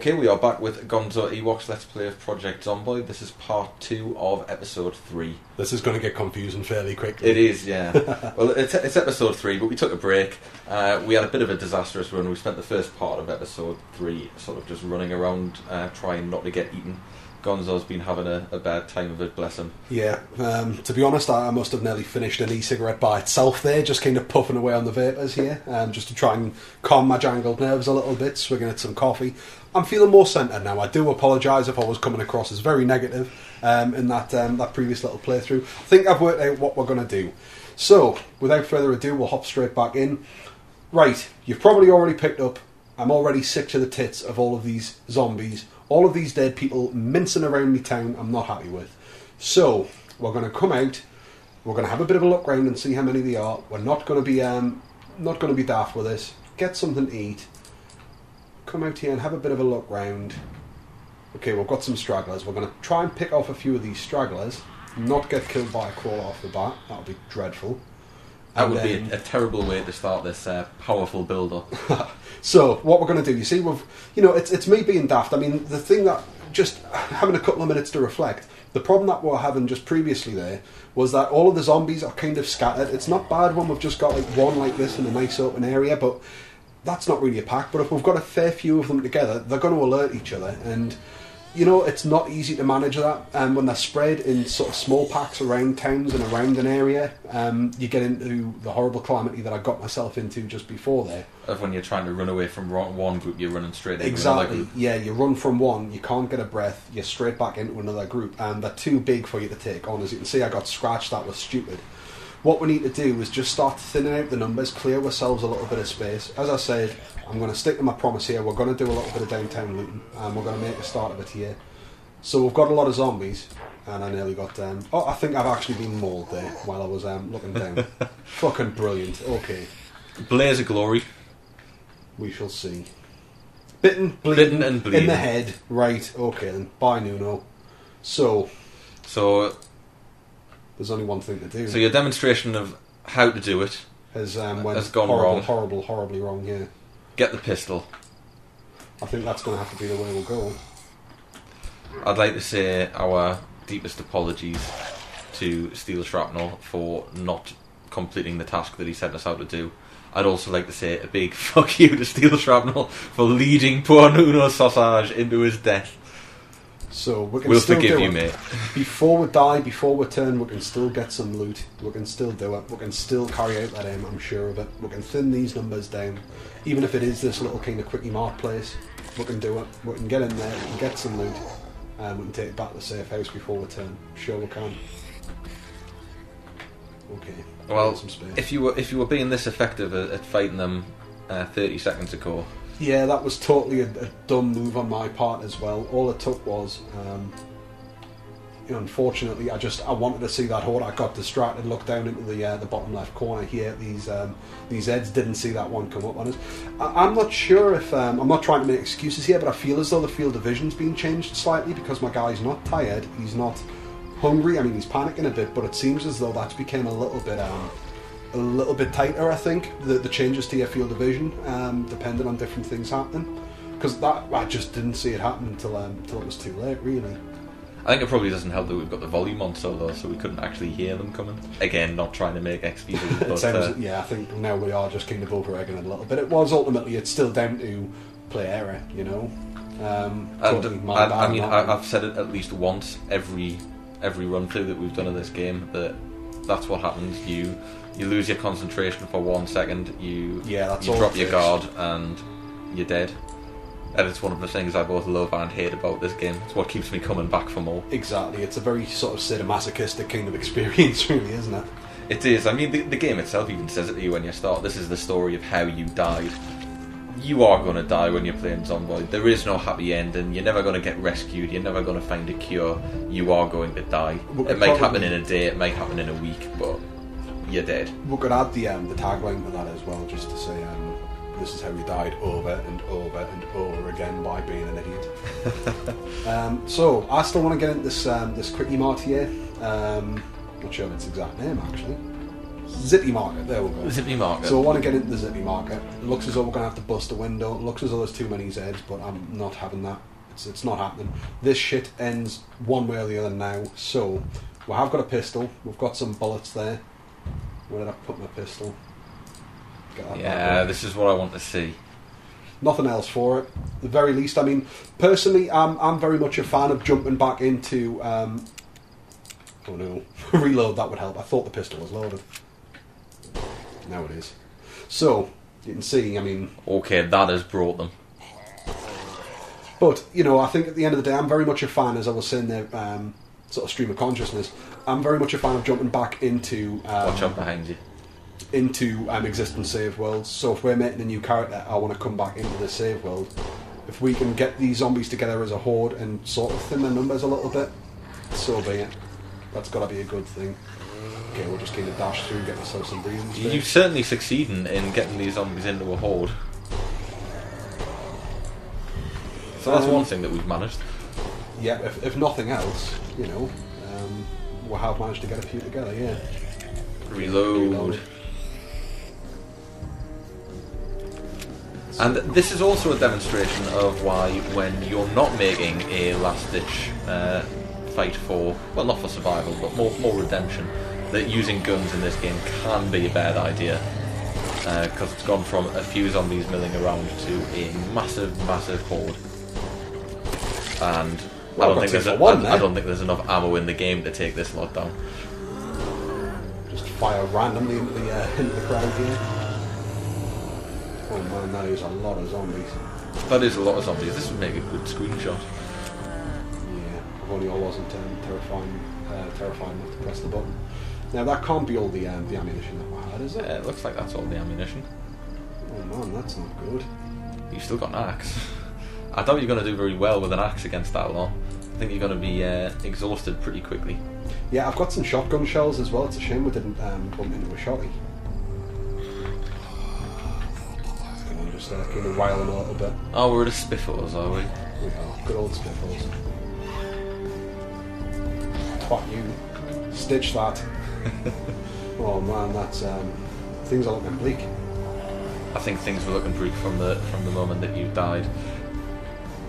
Okay, we are back with GonzoEwoks Let's Play of Project Zomboid. This is part 2 of episode 3. This is going to get confusing fairly quickly. It is, yeah. Well, it's episode 3, but we took a break. We had a bit of a disastrous run. We spent the first part of episode 3 sort of just running around trying not to get eaten. Gonzo's been having a bad time of it, bless him. Yeah, to be honest, I must have nearly finished an e-cigarette by itself there, just kind of puffing away on the vapours here, just to try and calm my jangled nerves a little bit, swigging at some coffee. I'm feeling more centred now. I do apologise if I was coming across as very negative in that previous little playthrough. I think I've worked out what we're going to do. So, without further ado, we'll hop straight back in. Right, you've probably already picked up, I'm already sick to the tits of all of these zombies. All of these dead people mincing around me town, I'm not happy with. So, we're going to come out, we're going to have a bit of a look round and see how many there are. We're not going to be daft with this. Get something to eat. Come out here and have a bit of a look round. Okay, we've got some stragglers. We're going to try and pick off a few of these stragglers. Not get killed by a crawler off the bat. That would be dreadful. That would be a terrible way to start this powerful build-up. So, what we're going to do, you see, it's me being daft. I mean, the thing that, just having a couple of minutes to reflect, the problem that we were having just previously there was that all of the zombies are kind of scattered. It's not bad when we've just got like one like this in a nice open area, but that's not really a pack. But if we've got a fair few of them together, they're going to alert each other, and it's not easy to manage that. When they're spread in sort of small packs around towns and around an area, you get into the horrible calamity that I got myself into just before there. Of when you're trying to run away from one group, you're running straight into exactly. another group. Yeah, you run from one, you can't get a breath, you're straight back into another group, and they're too big for you to take on. As you can see, I got scratched. That was stupid. What we need to do is just start thinning out the numbers, clear ourselves a little bit of space. As I said, I'm going to stick to my promise here. We're going to do a little bit of downtown looting, and we're going to make a start of it here. So we've got a lot of zombies, and I nearly got... I think I've actually been mauled there while I was looking down. Fucking brilliant. Okay. Blaze of glory. We shall see. Bitten, bleeding, and bleeding. In the head. Right, okay then. Bye, Nuno. So... There's only one thing to do. So your demonstration of how to do it has gone wrong. Horribly wrong, yeah. Get the pistol. I think that's going to have to be the way we'll go. I'd like to say our deepest apologies to Steel Shrapnel for not completing the task that he sent us out to do. I'd also like to say a big fuck you to Steel Shrapnel for leading poor Nuno Sausage into his death. So we'll forgive you, mate. Before we die, before we turn, we can still get some loot. We can still do it. We can still carry out that aim, I'm sure of it. We can thin these numbers down. Even if it is this little kind of quickie mart place, we can do it. We can get in there, we can get some loot, and we can take it back to the safe house before we turn. Sure we can. Okay. Well, if you were being this effective at fighting them 30 seconds ago... Yeah, that was totally a dumb move on my part as well. All it took was, unfortunately, I wanted to see that horde. I got distracted, looked down into the bottom left corner here. These heads didn't see that one come up on us. I'm not sure if I'm not trying to make excuses here, but I feel as though the field of vision's been changed slightly because my guy's not tired, he's not hungry. I mean, he's panicking a bit, but it seems as though that's become a little bit tighter, I think, the changes to your field of vision, depending on different things happening. Because I just didn't see it happen until it was too late, really. I think it probably doesn't help that we've got the volume on so low, so we couldn't actually hear them coming. Again, not trying to make excuses, but... I think now we are just kind of over-egging it a little bit. It was ultimately, it's still down to play error, I've said it at least once every run through that we've done of this game, that's what happens. You lose your concentration for 1 second, you drop your guard, and you're dead. And it's one of the things I both love and hate about this game. It's what keeps me coming back for more. Exactly, it's a very sort of sadomasochistic kind of experience, really, isn't it? It is. I mean, the game itself even says it to you when you start. This is the story of how you died. You are going to die when you're playing Zomboid. There is no happy ending. You're never going to get rescued. You're never going to find a cure. You are going to die. It might happen in a day, it might happen in a week, but... you're dead. We could add the tagline to that as well, just to say this is how you died over and over and over again by being an idiot. So I still want to get into this quickie mart here. Not sure of its exact name actually. Zippy Market, there we go. Zippy Market. So I want to get into the Zippy Market. It looks as though we're going to have to bust a window. It looks as though there's too many Zeds, but I'm not having that. It's not happening. This shit ends one way or the other now. So we have got a pistol. We've got some bullets there. Where did I put my pistol? Yeah, this is what I want to see. Nothing else for it. At the very least, I mean, personally, I'm very much a fan of jumping back into... oh no, reload, that would help. I thought the pistol was loaded. Now it is. So, you can see, I mean... Okay, that has brought them. But, you know, I think at the end of the day, I'm very much a fan, as I was saying there, sort of stream of consciousness, I'm very much a fan of jumping back into... watch out behind you. Into existing save worlds. So if we're making a new character, I want to come back into the save world. If we can get these zombies together as a horde and sort of thin their numbers a little bit, so be it. That's got to be a good thing. Okay, we'll just kind of dash through and get ourselves some breathing space. You're certainly succeeding in getting these zombies into a horde. So that's one thing that we've managed. Yeah, if nothing else, you know, we have managed to get a few together, yeah. Reload. And this is also a demonstration of why, when you're not making a last-ditch fight for, well, not for survival, but more redemption, that using guns in this game can be a bad idea. Because it's gone from a few zombies milling around to a massive, massive horde. And I don't think there's enough ammo in the game to take this lot down. Just fire randomly into the crowd here. Oh man, that is a lot of zombies. That is a lot of zombies. This would make a good screenshot. Yeah, if only I wasn't terrifying enough to press the button. Now that can't be all the ammunition that we had, is it? Yeah, it looks like that's all the ammunition. Oh man, that's not good. You've still got an axe. I doubt you're going to do very well with an axe against that lot. I think you're going to be exhausted pretty quickly. Yeah, I've got some shotgun shells as well. It's a shame we didn't bump into a shotty. Just kind of whiling a little bit. Oh, we're at a Spiffles, are we? We are. Good old Spiffles. Twat you. Stitch that. Oh man, that's things are looking bleak. I think things were looking bleak from the moment that you died.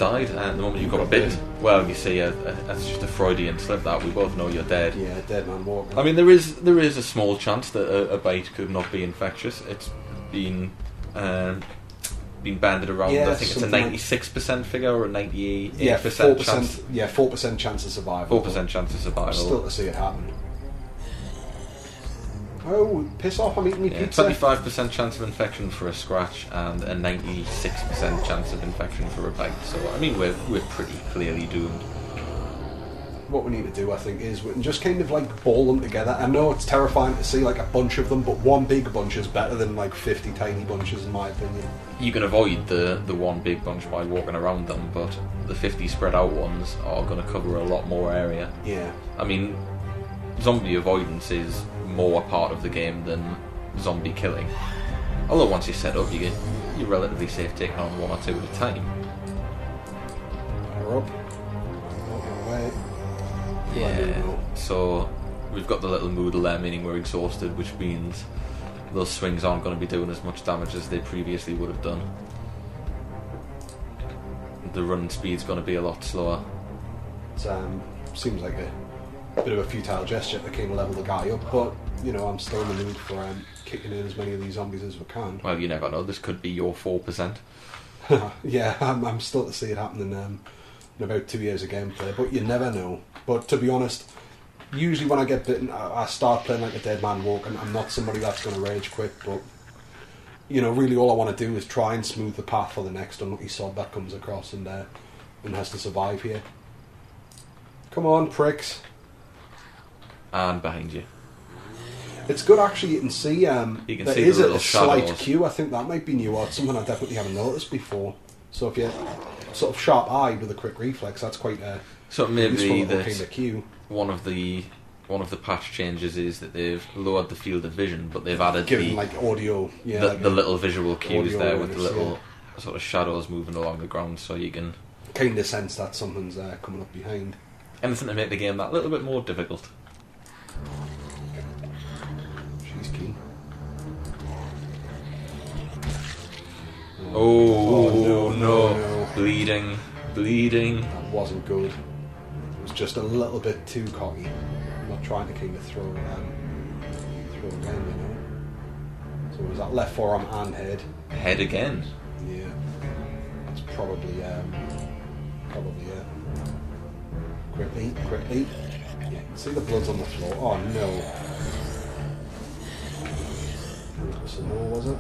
And the moment you got bitten. Well, you see, that's just a Freudian slip. That we both know you're dead. Yeah, dead man walking. I mean, there is a small chance that a bite could not be infectious. It's been banded around. Yeah, I think it's a 96% figure or a 98% chance. Yeah, 4% chance of survival. 4% chance of survival. Still to see it happen. Oh, piss off! I'm eating my pizza. 25% chance of infection for a scratch and a 96% chance of infection for a bite. So I mean, we're pretty clearly doomed. What we need to do, I think, is we can just kind of like ball them together. I know it's terrifying to see like a bunch of them, but one big bunch is better than like 50 tiny bunches, in my opinion. You can avoid the one big bunch by walking around them, but the 50 spread out ones are going to cover a lot more area. Yeah. I mean, zombie avoidance is more a part of the game than zombie killing. Although once you're set up, you're relatively safe taking on one or two at a time. Fire up. Away. Yeah, so we've got the little moodle there, meaning we're exhausted, which means those swings aren't going to be doing as much damage as they previously would have done. The run speed's going to be a lot slower. It seems like a bit of a futile gesture to kind of level the guy up, but you know, I'm still in the mood for kicking in as many of these zombies as we can. Well, you never know, this could be your 4%. Yeah, I'm still to see it happening in about 2 years of gameplay, but you never know. But to be honest, usually when I get bitten, I start playing like a dead man walking. I'm not somebody that's going to rage quit, but you know, really all I want to do is try and smooth the path for the next unlucky sod that comes across and has to survive here. Come on, pricks. And behind you. It's good actually, you can see, there is a slight queue. I think that might be new, or something I definitely haven't noticed before. So if you're sort of sharp-eyed with a quick reflex, that's quite a so maybe that kind of queue. One of the patch changes is that they've lowered the field of vision, but they've added like audio, the little visual cues there with the little sort of shadows moving along the ground, so you can kind of sense that something's coming up behind. Anything to make the game that little bit more difficult. She's keen. Oh, no. Bleeding. That wasn't good. It was just a little bit too cocky. I'm not trying to kind of throw again, So was that left forearm and head? Head again? Yeah. That's probably it. Quickly. Yeah, you can see the blood's on the floor. Oh no. So no, was it?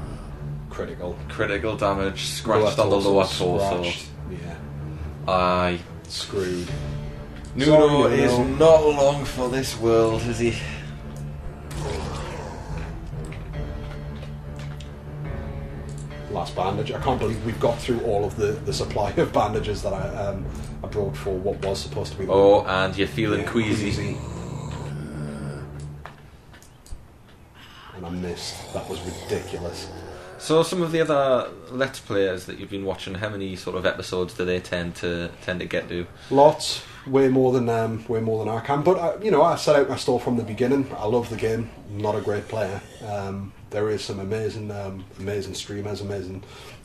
Critical damage, scratched on the lower torso. Yeah. Aye. Screwed. Nuno is not long for this world, is he? Last bandage. I can't believe we've got through all of the supply of bandages that I brought for what was supposed to be. And you're feeling queasy. And I missed. That was ridiculous. So some of the other Let's Players that you've been watching, how many sort of episodes do they tend to get to? Lots, way more than I can. But I set out my stall from the beginning. I love the game. I'm not a great player. There is some amazing streamers, amazing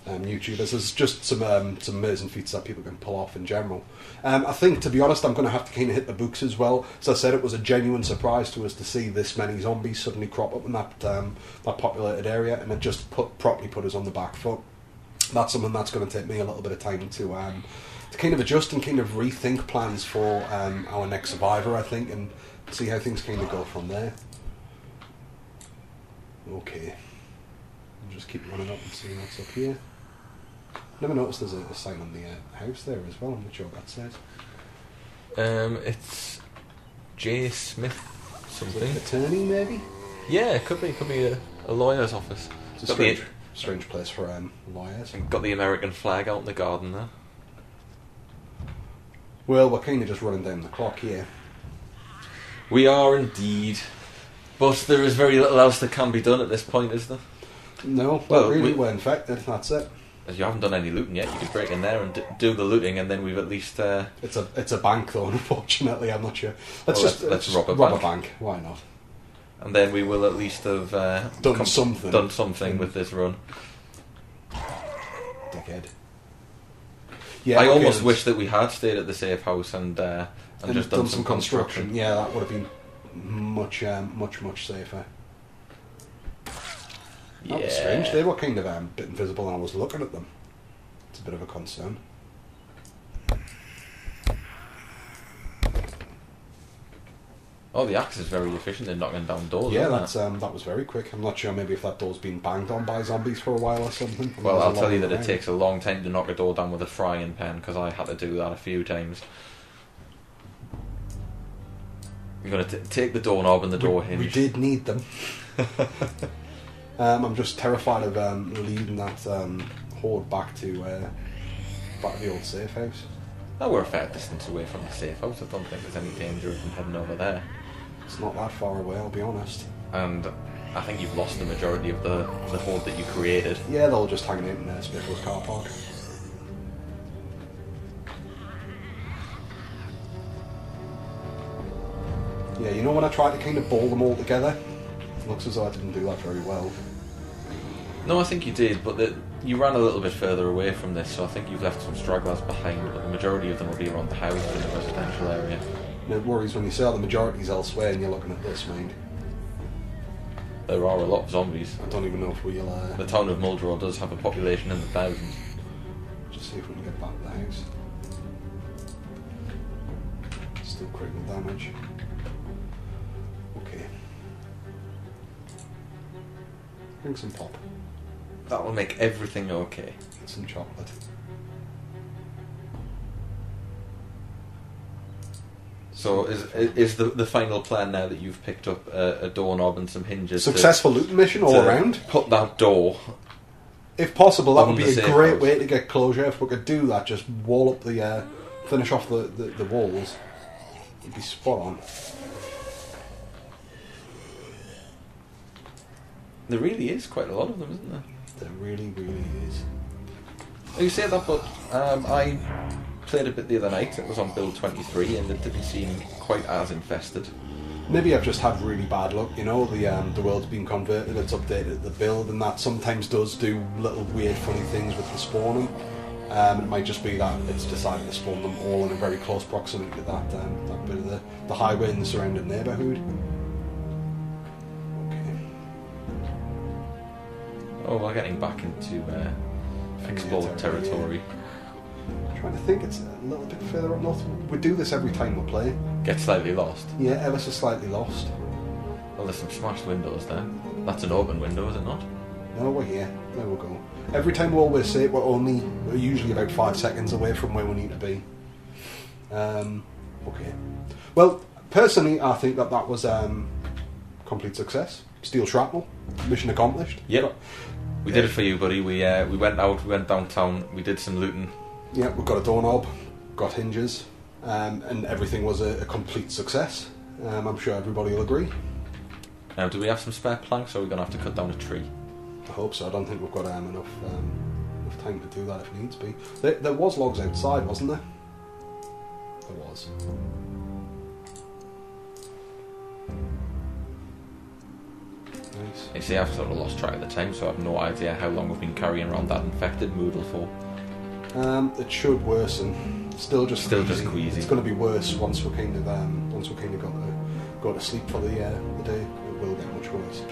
YouTubers. There's just some amazing feats that people can pull off in general. I think, to be honest, I'm going to have to kind of hit the books as well. As I said, it was a genuine surprise to us to see this many zombies suddenly crop up in that populated area, and it just properly put us on the back foot. That's something that's going to take me a little bit of time to kind of adjust and kind of rethink plans for our next survivor, I think, and see how things kind of go from there. Okay. I'll just keep running up and see what's up here. Never noticed there's a sign on the house there as well. I'm not sure what that says. It's J. Smith something. Attorney, maybe? Yeah, it could be a lawyer's office. It's a strange place for lawyers. Got the American flag out in the garden there. Well, we're kind of just running down the clock here. We are indeed. But there is very little else that can be done at this point, is there? No, well, really, we're infected, that's it. As you haven't done any looting yet, you could break in there and do the looting, and then we've at least... It's a bank, though, unfortunately, I'm not sure. Let's rob a bank. Why not? And then we will at least have... done something with this run. Dickhead. Yeah, I almost wish that we had stayed at the safe house and just done some construction. Yeah, that would have been much safer. Yeah. That was strange. They were kind of a bit invisible and I was looking at them. It's a bit of a concern. Oh, the axe is very efficient in knocking down doors. Yeah, that was very quick. I'm not sure maybe if that door's been banged on by zombies for a while or something. Well, I'll tell you that it takes a long time to knock a door down with a frying pan, because I had to do that a few times. You're going to take the doorknob and the door hinge. We did need them. I'm just terrified of leading that horde back to the old safe house. Now we're a fair distance away from the safe house. I don't think there's any danger of them heading over there. It's not that far away, I'll be honest. And I think you've lost the majority of the horde that you created. Yeah, they're all just hanging out in Spiffle's car park. Yeah, you know when I tried to kind of ball them all together? It looks as though I didn't do that very well. No, I think you did, but you ran a little bit further away from this, so I think you've left some stragglers behind, but the majority of them will be around the house in the residential area. No worries when you say the majority's elsewhere and you're looking at this, mind. There are a lot of zombies. I don't even know if we'll... The town of Muldrow does have a population in the thousands. Just see if we can get back to the house. Still critical damage. Okay. Bring some pop. That will make everything okay. And some chocolate. So is the final plan now that you've picked up a doorknob and some hinges? Successful looting mission all around. Put that door. If possible, that would be a great way to get closure. If we could do that, just wall up the, finish off the walls. It'd be spot on. There really is quite a lot of them, isn't there? There really, really is. You say that, but I played a bit the other night. It was on build 23, and it didn't seem quite as infested. Maybe I've just had really bad luck, you know, the world's been converted, it's updated the build, and that sometimes does do little weird funny things with the spawning. It might just be that it's decided to spawn them all in a very close proximity to that bit of the highway in the surrounding neighbourhood. Okay. Oh, we're getting back into explored territory. I'm trying to think, it's a little bit further up north. We do this every time we're playing. Get slightly lost? Yeah, ever so slightly lost. Well, there's some smashed windows there. That's an open window, is it not? No, we're here. There we go. Every time we always say we're usually about 5 seconds away from where we need to be. Okay. Well, personally, I think that was complete success. Steel shrapnel, mission accomplished. Yep. We did it for you, buddy. We went out, we went downtown, we did some looting. Yeah, we've got a doorknob, got hinges, and everything was a complete success. I'm sure everybody will agree. Now, do we have some spare planks, or are we going to have to cut down a tree? I hope so. I don't think we've got enough time to do that if needs be. There was logs outside, wasn't there? There was. Nice. You see, I've sort of lost track of the time, so I've no idea how long we've been carrying around that infected Moodle for. It should worsen. Still just queasy. It's going to be worse once we kind of go to sleep for the day. It will get much worse.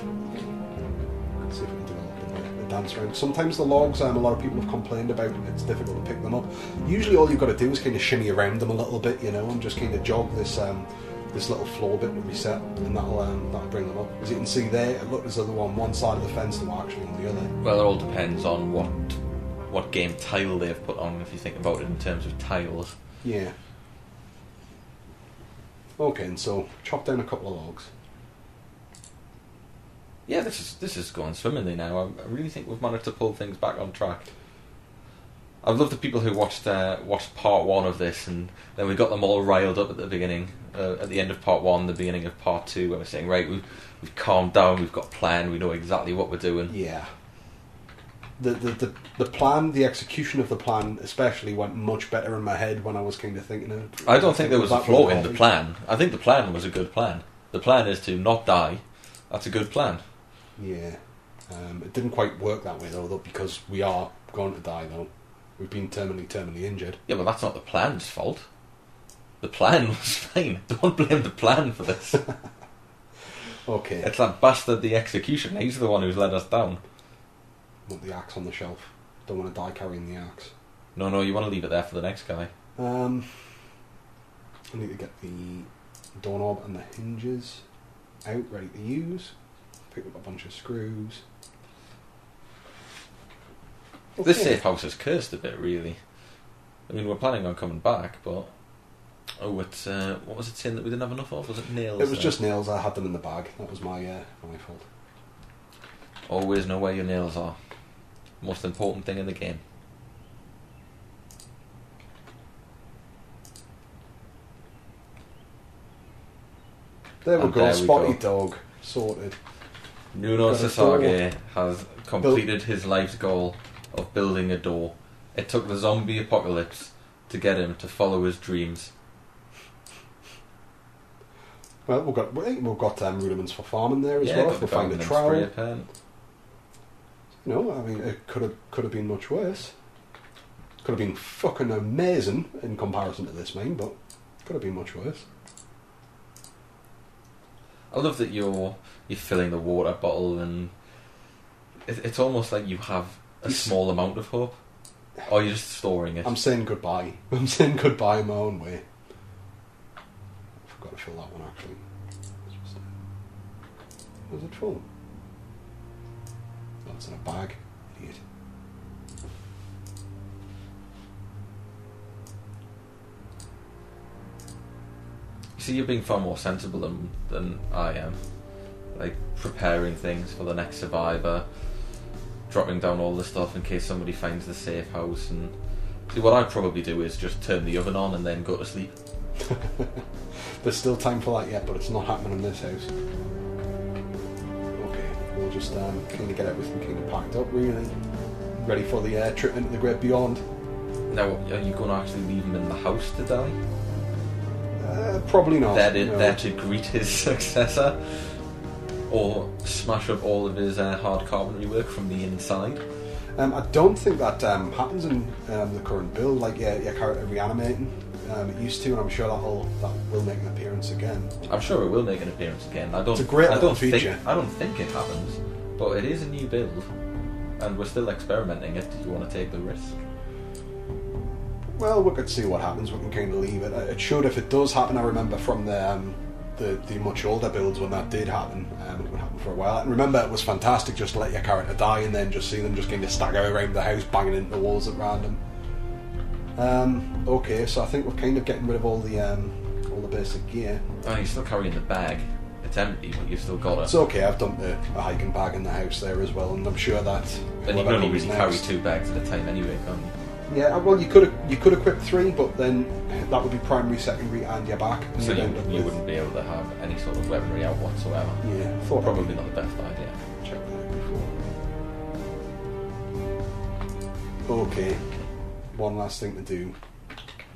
Let's see if we can develop the dance round. Sometimes the logs, a lot of people have complained about it. It's difficult to pick them up. Usually, all you've got to do is kind of shimmy around them a little bit, you know, and just kind of jog this little floor bit to reset, and that'll bring them up. As you can see there, it looked as though they were on one side of the fence, they were actually on the other. Well, it all depends on what game tile they've put on, if you think about it in terms of tiles. Yeah. Okay, and so chop down a couple of logs. Yeah, this is going swimmingly now. I really think we've managed to pull things back on track. I've loved the people who watched part one of this, and then we got them all riled up at the beginning, at the end of part one, the beginning of part two, where we're saying, right, we've calmed down, we've got a plan, we know exactly what we're doing. Yeah. The plan, the execution of the plan especially went much better in my head when I was kind of thinking of it. I don't think there was a flaw in the plan. I think the plan was a good plan. The plan is to not die. That's a good plan. Yeah. It didn't quite work that way though, because we are going to die though. We've been terminally injured. Yeah, but that's not the plan's fault. The plan was fine. Don't blame the plan for this. Okay. It's that bastard, the executioner. He's the one who's let us down. Want the axe on the shelf. Don't want to die carrying the axe. No, you want to leave it there for the next guy. I need to get the doorknob and the hinges out, ready to use. Pick up a bunch of screws. Okay. This safe house is cursed a bit, really. I mean, we're planning on coming back, but... Oh, it's... what was it saying that we didn't have enough of? Was it nails? It was just nails. I had them in the bag. That was my fault. Always know where your nails are. Most important thing in the game. There we go. Spotty dog. Sorted. Nuno Sasage has completed his life's goal of building a door. It took the zombie apocalypse to get him to follow his dreams. Well, we've got rudiments for farming there as well. If we find a trowel. No, I mean it could have been much worse. Could have been fucking amazing in comparison to this mine, but could have been much worse. I love that you're filling the water bottle, and it's almost like you have a small amount of hope, or you're just storing it. I'm saying goodbye. I'm saying goodbye in my own way. I forgot to fill that one actually. Was it full? Oh, it's in a bag. Idiot. You see, you're being far more sensible than I am. Like, preparing things for the next survivor, dropping down all the stuff in case somebody finds the safe house, and... See, what I'd probably do is just turn the oven on and then go to sleep. There's still time for that yet, but it's not happening in this house. Okay, we'll just kind of get everything kind of packed up, really. Ready for the trip into the great beyond. Now, are you going to actually leave them in the house to die? Probably not. There to greet his successor, or smash up all of his hard carpentry work from the inside. I don't think that happens in the current build. Like your character reanimating, it used to, and I'm sure that will make an appearance again. I'm sure it will make an appearance again. It's a great little feature. I don't think it happens, but it is a new build, and we're still experimenting it. Do you want to take the risk? Well, we could see what happens. We can kind of leave it. It should, if it does happen. I remember from the much older builds when that did happen. It would happen for a while. And remember, it was fantastic just to let your character die and then just see them just kind of stagger around the house, banging into the walls at random. Okay, so I think we're kind of getting rid of all the basic gear. Oh, you're still carrying the bag. It's empty, but you've still got it. It's okay. I've dumped a hiking bag in the house there as well, and I'm sure that. And you can only really carry 2 bags at a time anyway, can't you? Yeah, well, you could equip 3, but then that would be primary, secondary, and your back. So you wouldn't be able to have any sort of weaponry out whatsoever. Yeah, probably not the best idea. Check that out before. Okay, one last thing to do.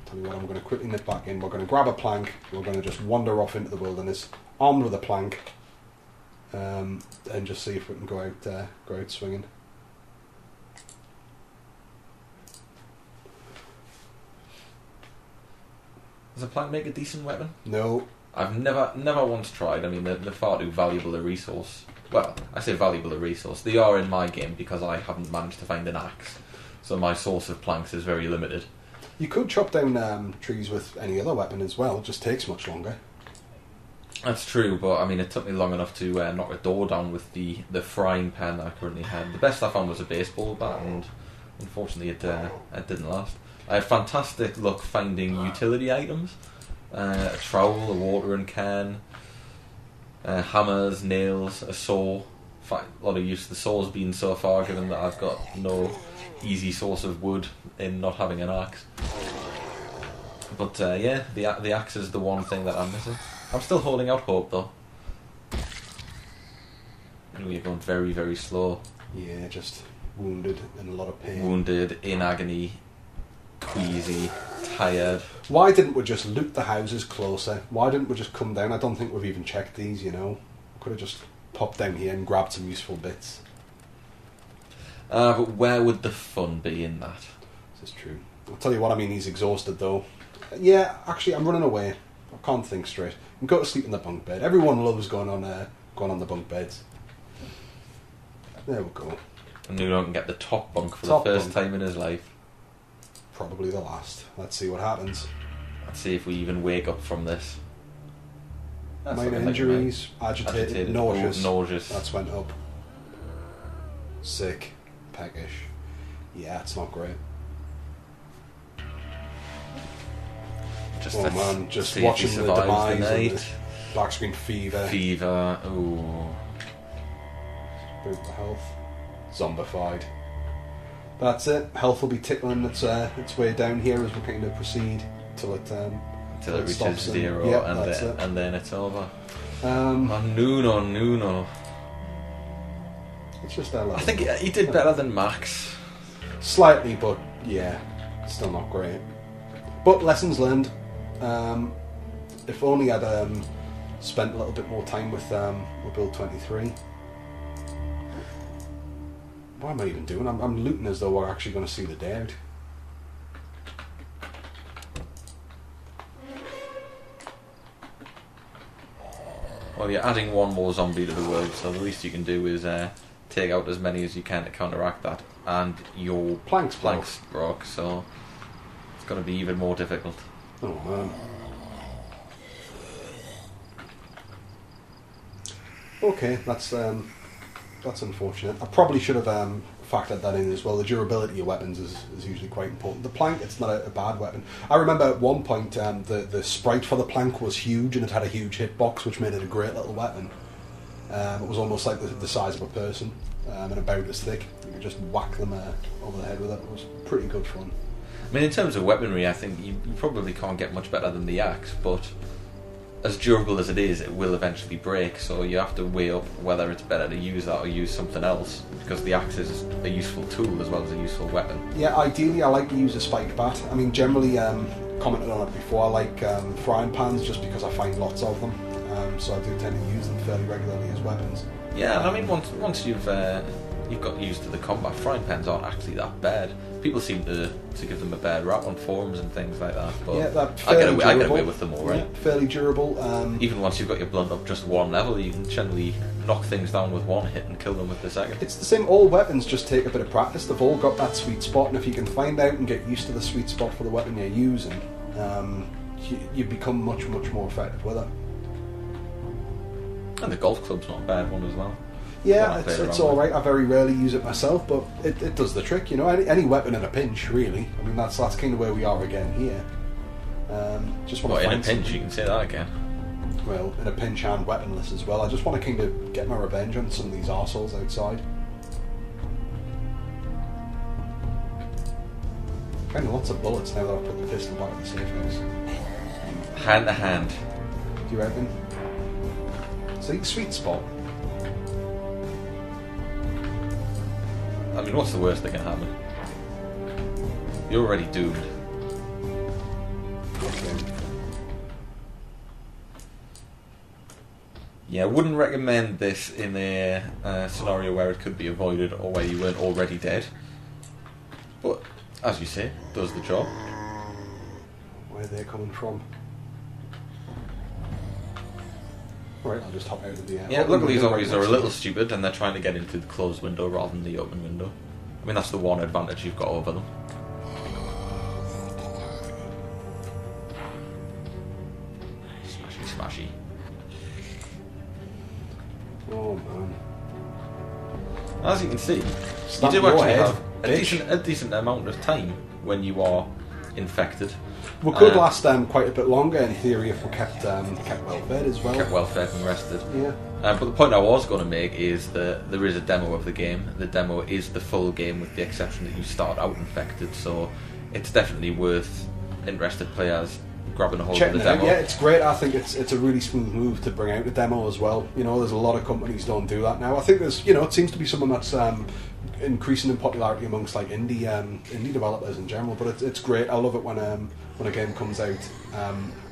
Tell you what, I'm going to quickly nip back in. We're going to grab a plank. We're going to just wander off into the wilderness, armed with a plank, and just see if we can go out swinging. Does a plank make a decent weapon? No. I've never once tried. I mean, they're far too valuable a resource. Well, I say valuable a resource. They are in my game because I haven't managed to find an axe. So my source of planks is very limited. You could chop down trees with any other weapon as well. It just takes much longer. That's true, but I mean, it took me long enough to knock a door down with the frying pan that I currently had. The best I found was a baseball bat, and unfortunately it didn't last. I had fantastic luck finding utility items. A trowel, a watering can, hammers, nails, a saw. A lot of use of the saws being so far, given that I've got no easy source of wood in not having an axe. But yeah, the axe is the one thing that I'm missing. I'm still holding out hope though. We're going very, very slow. Yeah, just wounded and a lot of pain. Wounded, in agony, queasy, tired. Why didn't we just loot the houses closer? Why didn't we just come down? I don't think we've even checked these, you know. We could have just popped down here and grabbed some useful bits. But where would the fun be in that? This is true. I'll tell you what, I mean, he's exhausted though. Yeah, actually, I'm running away. I can't think straight. And go to sleep in the bunk bed. Everyone loves going on the bunk beds. There we go. And Nuno can get the top bunk for the first time in his life. Probably the last. Let's see what happens. Let's see if we even wake up from this. Minor injuries, agitated, nauseous. Nauseous. That's went up. Sick, peckish. Yeah, it's not great. Just watching the demise of the black screen fever. Fever, ooh. Boot the health. Zombified. That's it. Health will be tickling its way down here as we kind of proceed till it reaches 0, yep, and then it's over. Nuno. It's just I think he did better than Max. Slightly, but yeah, still not great. But lessons learned. If only I'd spent a little bit more time with Build 23. What am I even doing? I'm looting as though we're actually going to see the day out. Well, you're adding one more zombie to the world, so the least you can do is take out as many as you can to counteract that. And your planks broke, so it's going to be even more difficult. Oh man. Okay, that's unfortunate. I probably should have factored that in as well. The durability of weapons is usually quite important. The plank, it's not a bad weapon. I remember at one point the sprite for the plank was huge and it had a huge hitbox, which made it a great little weapon. It was almost like the size of a person and about as thick. You could just whack them over the head with it. It was pretty good fun. I mean, in terms of weaponry, I think you probably can't get much better than the axe, but as durable as it is, it will eventually break, so you have to weigh up whether it's better to use that or use something else, because the axe is a useful tool as well as a useful weapon. Yeah, ideally I like to use a spiked bat. I mean, generally commented on it before. I like frying pans just because I find lots of them, so I do tend to use them fairly regularly as weapons. Yeah, I mean, once you've got used to the combat, frying pans aren't actually that bad. People seem to give them a bad rap on forums and things like that. But yeah, I get away with them all right. Yeah, fairly durable. Even once you've got your blunt up just one level, you can generally knock things down with one hit and kill them with the second. It's the same. All weapons just take a bit of practice. They've all got that sweet spot, and if you can find out and get used to the sweet spot for the weapon you're using, you become much more effective with it. And the golf club's not a bad one as well. Yeah, it's alright. I very rarely use it myself, but it does the trick, you know. Any weapon in a pinch, really. I mean, that's kind of where we are again here. Just want to in a pinch, you can say that again. Well, in a pinch and weaponless as well. I just want to kind of get my revenge on some of these arseholes outside. Kind of lots of bullets now that I've put the pistol back in the safe house. Hand to hand. Do you reckon? See, sweet spot. I mean, what's the worst that can happen? You're already doomed. Okay. Yeah, I wouldn't recommend this in a scenario where it could be avoided or where you weren't already dead. But, as you say, does the job. Where are they coming from? Right, I'll just hop out of the air. Yeah, luckily zombies are a little stupid and they're trying to get into the closed window rather than the open window. I mean, that's the one advantage you've got over them. Smashy, smashy. Oh man. As you can see, you do actually have a decent amount of time when you are infected. We could last quite a bit longer in theory if we kept well fed as well. Kept well fed and rested. Yeah. But the point I was going to make is that there is a demo of the game. The demo is the full game with the exception that you start out infected, so it's definitely worth interested players grabbing a hold of the demo. Yeah, it's great. I think it's a really smooth move to bring out a demo as well. You know, there's a lot of companies don't do that now. I think there's, you know, it seems to be something that's increasing in popularity amongst like indie developers in general. But it's great. I love it when a game comes out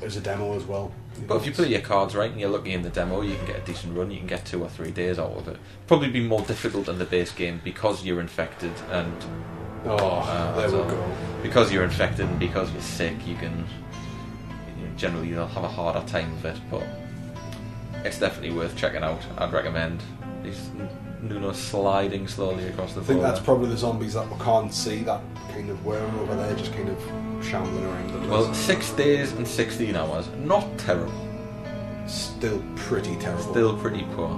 as a demo as well. But if you play your cards right and you're lucky in the demo, you can get a decent run. You can get 2 or 3 days out of it. Probably be more difficult in the base game because you're infected and there we go. Because you're infected and because you're sick, you can generally you'll have a harder time with it. But it's definitely worth checking out. I'd recommend these Nuno sliding slowly across the floor. I think that's probably the zombies that we can't see, that kind of whirring over there, just kind of shambling around. Well, 6 days and 16 hours. Not terrible. Still pretty terrible. Still pretty poor.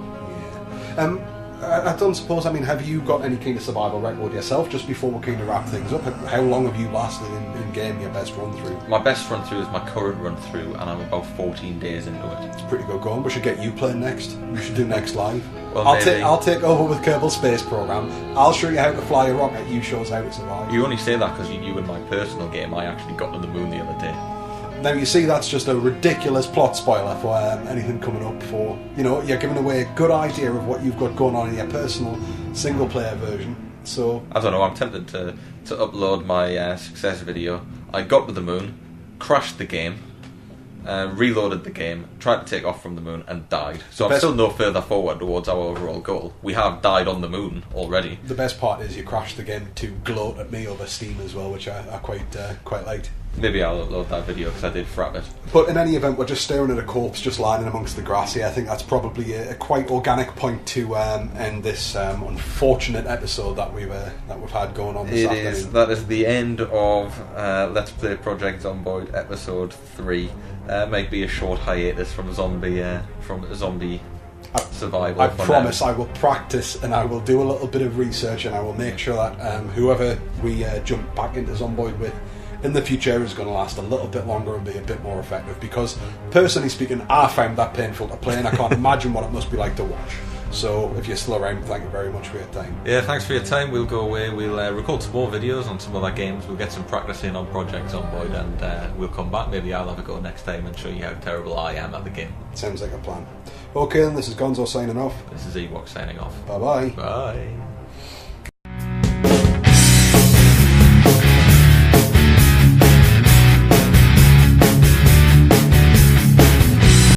Yeah. I don't suppose, I mean, have you got any kind of survival record yourself, just before we kind of wrap things up? How long have you lasted in game, your best run through? My best run through is my current run through, and I'm about 14 days into it. It's pretty good going. We should get you playing next. We should do next live. Well, I'll take over with Kerbal Space Program. I'll show you how to fly a rocket, you show us how to survive. You only say that because you knew in my personal game I actually got to the moon the other day. Now you see, that's just a ridiculous plot spoiler for anything coming up. For, you know, you're giving away a good idea of what you've got going on in your personal single player version. So I don't know, I'm tempted to upload my success video. I got to the moon, crashed the game, reloaded the game, tried to take off from the moon and died. So I'm still no further forward towards our overall goal. We have died on the moon already. The best part is you crashed the game to gloat at me over Steam as well, which I quite liked. Maybe I'll upload that video because I did frap it. But in any event, we're just staring at a corpse just lying amongst the grass here. I think that's probably a quite organic point to end this unfortunate episode that we've had going on this afternoon. That is the end of Let's Play Project Zomboid episode 3. Might be a short hiatus from zombie survival. I promise I will practice and I will do a little bit of research and I will make sure that whoever we jump back into Zomboid with in the future is going to last a little bit longer and be a bit more effective, because personally speaking I found that painful to play and I can't imagine what it must be like to watch. So if you're still around, thank you very much for your time. Yeah, thanks for your time. We'll go away, we'll record some more videos on some other games, we'll get some practice in on Project Zomboid, and we'll come back. Maybe I'll have a go next time and show you how terrible I am at the game. Sounds like a plan. Okay, then, this is Gonzo signing off. This is Ewok signing off. Bye-bye. Bye.